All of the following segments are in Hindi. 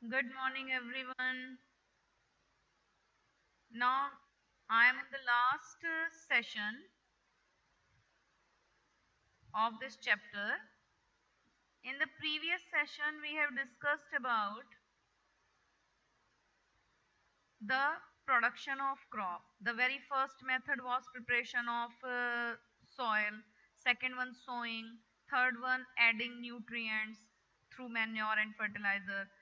Good morning, everyone. Now, I am in the last session of this chapter. In the previous session, we have discussed about the production of crop. The very first method was preparation of soil, second one sowing, third one adding nutrients through manure and fertilizer,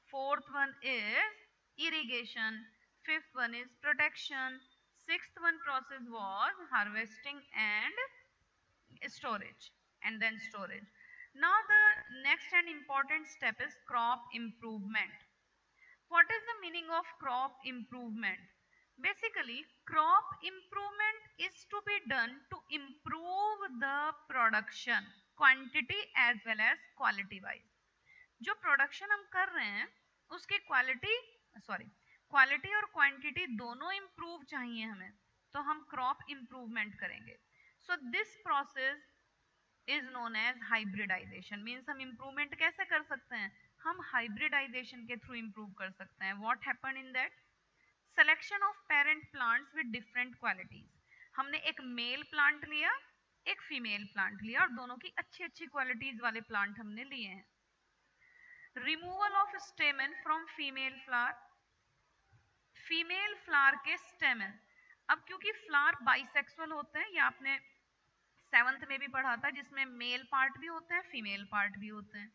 fourth one is irrigation, fifth one is protection, sixth one process was harvesting and storage and then storage. Now the next and important step is crop improvement. What is the meaning of crop improvement? Basically, crop improvement is to be done to improve the production, quantity as well as quality wise. जो प्रोडक्शन हम कर रहे हैं उसकी क्वालिटी और क्वांटिटी दोनों इम्प्रूव चाहिए हमें, तो हम क्रॉप इम्प्रूवमेंट करेंगे. So this process is known as hybridisation. मीन्स हम इम्प्रूवमेंट कैसे कर सकते हैं? हम हाइब्रिडाइजेशन के थ्रू इम्प्रूव कर सकते हैं. What happen in that? Selection of parent plants with different qualities. हमने एक मेल प्लांट लिया, एक फीमेल प्लांट लिया और दोनों की अच्छी अच्छी क्वालिटीज वाले प्लांट हमने लिए हैं. Removal of स्टेमन from female flower. Female flower के स्टेमन. अब क्योंकि फ्लावर बाइसेक्सुअल होते हैं, ये आपने सेवंथ में भी पढ़ा था, जिसमें मेल पार्ट भी होते हैं फीमेल पार्ट भी होते हैं.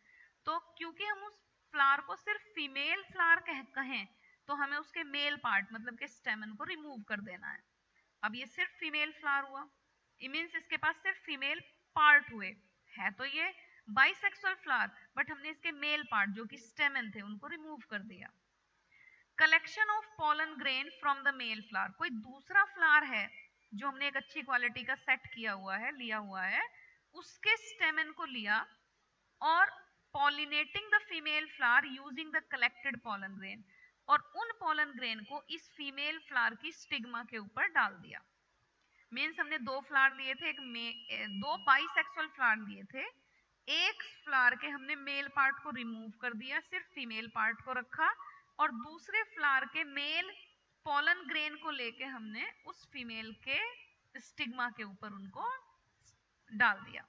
तो क्योंकि हम उस फ्लावर को सिर्फ फीमेल फ्लावर कहें तो हमें उसके मेल पार्ट मतलब के स्टेमन को रिमूव कर देना है. अब ये सिर्फ फीमेल फ्लावर हुआ, इट मीन्स इसके पास सिर्फ फीमेल पार्ट हुए. है तो ये बाइसेक्सुअल फ्लावर, बट हमने इसके मेल पार्ट जो कि स्टेमन थे उनको रिमूव कर दिया. Collection of pollen grain from the male flower. कोई दूसरा फ्लावर है जो हमने एक अच्छी क्वालिटी का सेट किया हुआ है, लिया हुआ है, उसके स्टेमन को लिया और pollinating the female flower using the collected pollen grain, और उन पॉलन ग्रेन को इस फीमेल फ्लावर की स्टिग्मा के ऊपर डाल दिया. मीन्स हमने दो फ्लावर लिए थे, दो बाइसेक्सुअल फ्लावर लिए थे, एक फ्लावर के हमने मेल पार्ट को रिमूव कर दिया, सिर्फ फीमेल पार्ट को रखा, और दूसरे फ्लावर के मेल पॉलन ग्रेन को लेके हमने उस फीमेल के स्टिग्मा के ऊपर उनको डाल दिया.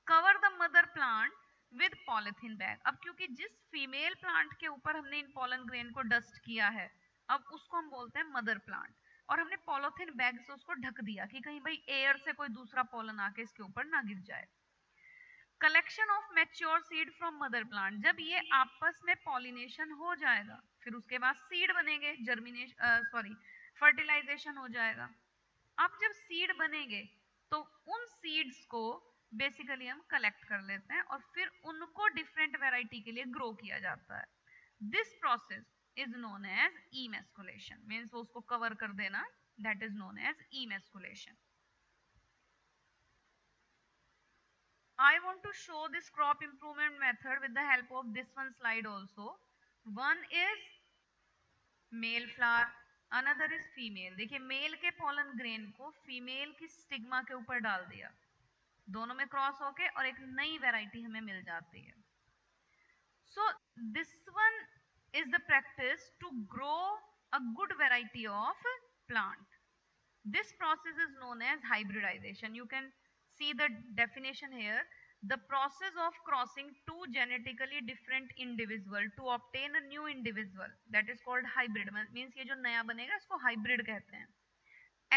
Cover the mother plant with polythene bag. अब क्योंकि जिस फीमेल प्लांट के ऊपर हमने इन पॉलन ग्रेन को डस्ट किया है, अब उसको हम बोलते हैं मदर प्लांट, और हमने पॉलिथीन बैग से उसको ढक दिया कि कहीं भाई एयर से कोई दूसरा पॉलन आके इसके ऊपर ना गिर जाए. Collection of mature seed from mother plant. जब ये आपस में पॉलिनेशन हो जाएगा फिर उसके बाद सीड बनेंगे, फर्टिलाइजेशन हो जाएगा. अब जब सीड बनेंगे तो उन सीड्स को बेसिकली हम कलेक्ट कर लेते हैं और फिर उनको डिफरेंट वैरायटी के लिए ग्रो किया जाता है. This process is known as emasculation. मीन्स उसको कवर कर देना, that is known as emasculation. I want to show this crop improvement method with the help of this one slide also. One is male flower, another is female. देखिए मेल के pollen grain को फीमेल की स्टिग्मा के ऊपर डाल दिया, दोनों में क्रॉस होके और एक नई वैरायटी हमें मिल जाती है. So this one is the practice to grow a good variety of plant. This process is known as hybridization. You can see the definition here. The process of crossing two genetically different individual to obtain a new individual, that is called hybrid. Means ये जो नया बनेगा इसको hybrid कहते हैं.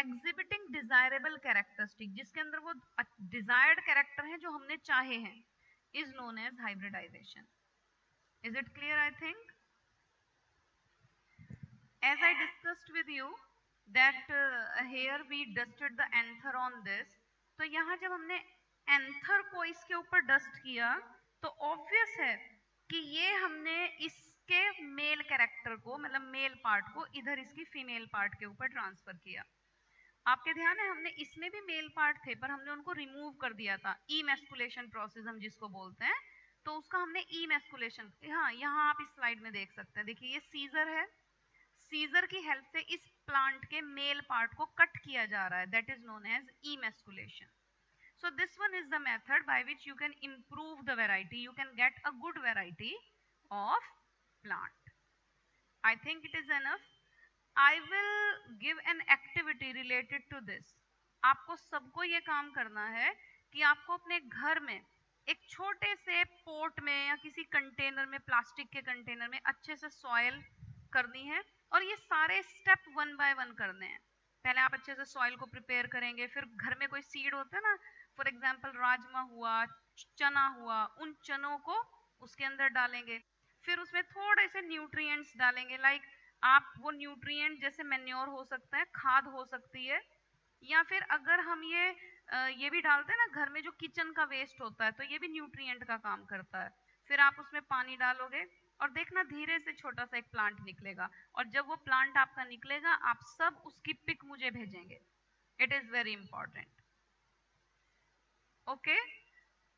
Exhibiting desirable characteristic, जिसके अंदर वो desired character है जो हमने चाहे हैं, is known as hybridization. Is it clear? I think. As I discussed with you that here we dusted the anther on this. तो यहाँ जब हमने एंथर को इसके ऊपर डस्ट किया तो ऑब्वियस है कि ये हमने इसके मेल कैरेक्टर को मतलब मेल पार्ट को इधर इसकी फीमेल पार्ट के ऊपर ट्रांसफर किया. आपके ध्यान है हमने इसमें भी मेल पार्ट थे पर हमने उनको रिमूव कर दिया था. इमेस्कुलेशन प्रोसेस हम जिसको बोलते हैं, तो उसका हमने इमेस्कुलेशन, हाँ यहाँ आप इस स्लाइड में देख सकते हैं. देखिए ये सीजर है, सीजर की हेल्प से इस प्लांट के मेल पार्ट को कट किया जा रहा है, that is known as emasculation. So this one is the method by which you can improve the variety, you can get a good variety of plant. I think it is enough. I will give an activity related to this. आपको सबको ये काम करना है कि आपको अपने घर में एक छोटे से पोट में या किसी कंटेनर में, प्लास्टिक के कंटेनर में अच्छे से सॉइल करनी है और ये सारे स्टेप वन बाय वन करने हैं. पहले आप अच्छे से सॉइल को प्रिपेयर करेंगे, फिर घर में कोई सीड होता है ना, फॉर एग्जाम्पल राजमा हुआ, चना हुआ, उन चनों को उसके अंदर डालेंगे. फिर उसमें थोड़े से न्यूट्रिएंट्स डालेंगे, लाइक आप वो न्यूट्रिएंट जैसे मैन्योर हो सकता है, खाद हो सकती है, या फिर अगर हम ये भी डालते हैं ना घर में जो किचन का वेस्ट होता है, तो ये भी न्यूट्रिएंट का काम करता है. फिर आप उसमें पानी डालोगे और देखना धीरे से छोटा सा एक प्लांट निकलेगा, और जब वो प्लांट आपका निकलेगा आप सब उसकी पिक मुझे भेजेंगे. It is very important. Okay,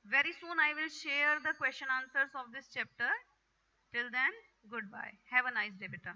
very soon I will share the question answers of this chapter. Till then, goodbye. Have a nice day, beta.